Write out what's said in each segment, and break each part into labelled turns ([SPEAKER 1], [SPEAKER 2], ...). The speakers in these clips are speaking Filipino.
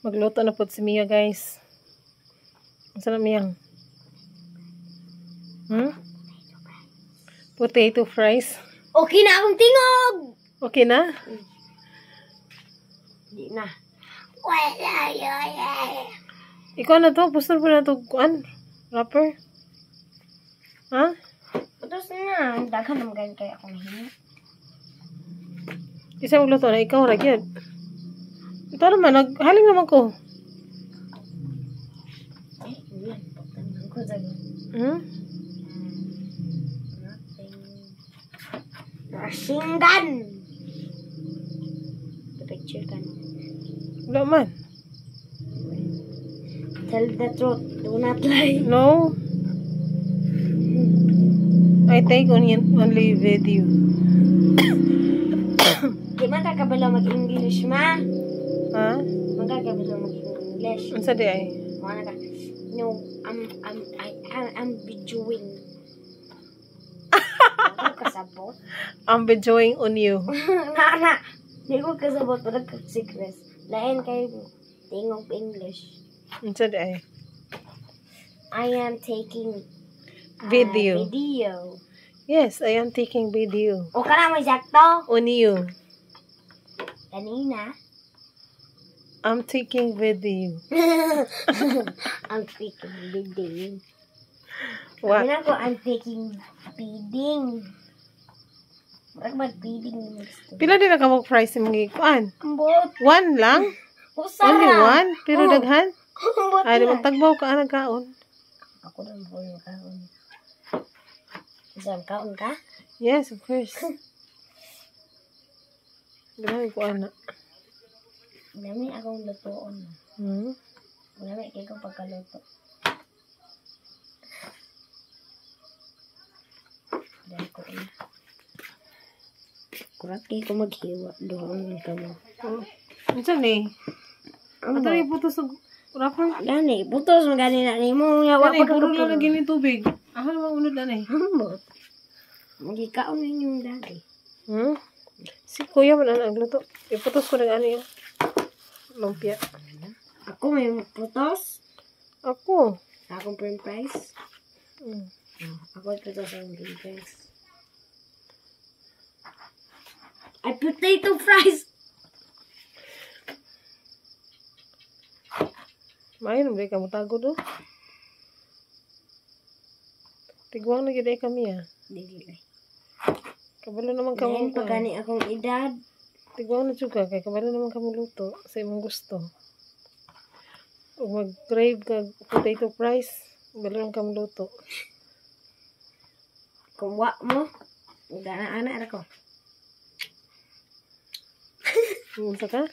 [SPEAKER 1] Magluto na po si Mia, guys. Ang sarap Miyang. Potato fries.
[SPEAKER 2] Okay na akong tingog!
[SPEAKER 1] Okay na?
[SPEAKER 2] Hindi na. Wala yun.
[SPEAKER 1] Ikaw na to. Pustor po na to. Kuan? Wrapper? Ha?
[SPEAKER 2] Putos na. Daghan naman ganyan kaya akong hingi.
[SPEAKER 1] Isa magluto na. Ikaw ragyad. Ito naman. Naghaling naman ko.
[SPEAKER 2] Ulan. Pagtanong ko sa Rasinggan! Picture ka na.
[SPEAKER 1] Wala man.
[SPEAKER 2] Tell the truth. Do not lie.
[SPEAKER 1] No. I take only video.
[SPEAKER 2] Di man kakabalo mag-English, ma?
[SPEAKER 1] Ha?
[SPEAKER 2] Man kakabalo mag-English.
[SPEAKER 1] Ang sadi ay?
[SPEAKER 2] Mana ka? No, I'm videoing. Ano kasabot?
[SPEAKER 1] I'm videoing on you.
[SPEAKER 2] Na. Di ko kasabot. Wala kag-secrets. Lain kayo tingog English.
[SPEAKER 1] Ang sadi ay?
[SPEAKER 2] I am taking
[SPEAKER 1] Video.
[SPEAKER 2] Video.
[SPEAKER 1] Yes, I am taking video.
[SPEAKER 2] O ka na mo sakto?
[SPEAKER 1] On you.
[SPEAKER 2] Kanina.
[SPEAKER 1] I'm taking video.
[SPEAKER 2] I'm taking bidding.
[SPEAKER 1] What?
[SPEAKER 2] Sabi na ko, I'm taking bidding. Bakit mag-bidding yung gusto?
[SPEAKER 1] Pila din na ka mag-fries yung mga kuan?
[SPEAKER 2] Ambot.
[SPEAKER 1] One lang?
[SPEAKER 2] Usara.
[SPEAKER 1] Only one? Pero daghan?
[SPEAKER 2] Ambot
[SPEAKER 1] Ay, di
[SPEAKER 2] na.
[SPEAKER 1] magtagbaw ka anang kaon.
[SPEAKER 2] Ako na po yung kaon. Isang kaon ka?
[SPEAKER 1] Yes, of course. Grabe ko ana.
[SPEAKER 2] Dami akong lutoon. Dami kayo kong pagkaluto. Dahil ko na. Kurat kayo ko maghiwa. Doon ka mo.
[SPEAKER 1] Ano eh? Ano yung putos ng wrapper?
[SPEAKER 2] Gani, putos mo gani na ni mo. Yawa
[SPEAKER 1] Gani,
[SPEAKER 2] pa
[SPEAKER 1] puro lang lagi ni tubig. Ako naman unod na eh.
[SPEAKER 2] Hambot. Magikaon na yung dati.
[SPEAKER 1] Si kuya man ang nagluto. Iputos ko ng ano yung lumpia.
[SPEAKER 2] Ako may putos.
[SPEAKER 1] Ako.
[SPEAKER 2] Akong french fries. Ako putos ang french fries. Ay, potato fries!
[SPEAKER 1] Main, hindi ka mutago do. Tigwang na gid kami ah.
[SPEAKER 2] Dili.
[SPEAKER 1] Kabalo naman ka
[SPEAKER 2] Ngayon
[SPEAKER 1] mo.
[SPEAKER 2] pa gani akong edad.
[SPEAKER 1] Tigwang na juga kay kabalo naman ka luto sa imong gusto. Ug mag-crave ka potato fries, kabalo naman ka luto.
[SPEAKER 2] Kung wa mo, gana-ana ra ko.
[SPEAKER 1] Unsa ka?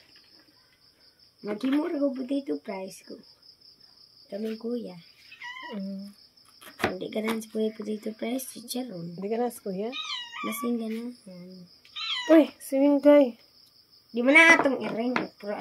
[SPEAKER 2] Maghimo ra ko potato fries ko. Kaming kuya. Hindi ka na sa potato fries, si Charon.
[SPEAKER 1] Hindi ka na kuya.
[SPEAKER 2] Lasing ka na.
[SPEAKER 1] Uy, swimming guy.
[SPEAKER 2] Di mo na atong i-ring. Pero